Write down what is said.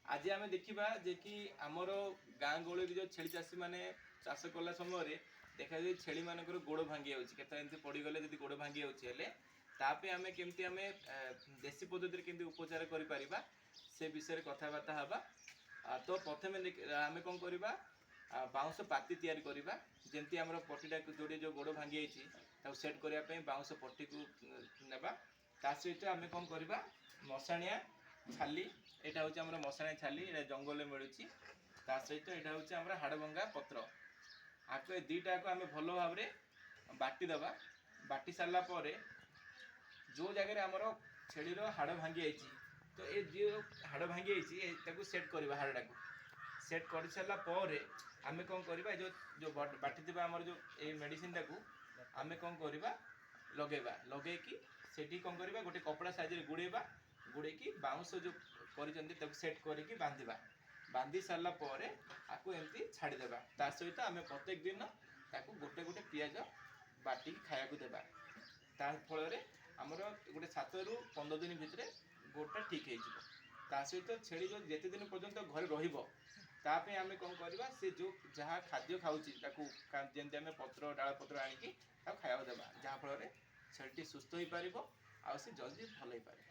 आज आम देखा जे कि आमर गाँ गहली जो छेली चाषी मैंने चाष कला समय देखा जाए छेली मानकर गोड़ भांगी जाती पड़गले जब गोड़ भांगी जापे आम केमती आम देशी पद्धति केमती उपचार कर से विषय कथबार्ता हवा। तो प्रथम आम कौन करवा बाउंश पाती तैयारी करवा जमती आम पट्टीटा जोड़े जो गोड़ भांगी जाती सेट करने बाउंश पट्टी को नेबा ता सहित आम कौन करवा मशाणिया छाली यहाँ हूँ आम मशाणिया छाली ये जंगल मिलूँ ता सहित यहाँ हूँ आम हाड़भंगा पत्र आको दुईटा को आम भल भाव बाटीदे बाटी सारापर जो जगह आमर छेलीर हाड़ भांगी जाइए तो ये जो हाड़ भांगी जाइए सेट करवा हाड़ा को सेट कर सारापर आम कौन करवा जो जो बाटी आमर जो ये मेडिसिन टाक आम कौन करवा लगेबा लगेकी सेठी कौन करवा गोटे कपड़ा साइज गुड़ेबा गुड़ेकी बाउंश जो कर सेट करके बांधिबा बांधि सारापर आपको एमती छाड़देबा ता सहित आम प्रत्येक दिन ताकू गोटे गोटे पियाज बाटी खाया देबा ता फल आमर गोटे 7 ରୁ 15 दिन भितर गोटा ठीक हो सहित छेली जो जिते दिन पर्यंत घर रही आम कौन करवा से जो जहाँ खाद्य खाऊँगी जमी आम पत्र डाल पत्र आणिकी खाया देबा जहाँफल छेली सुस्थ हो पार आ जल्दी भल हो पाए।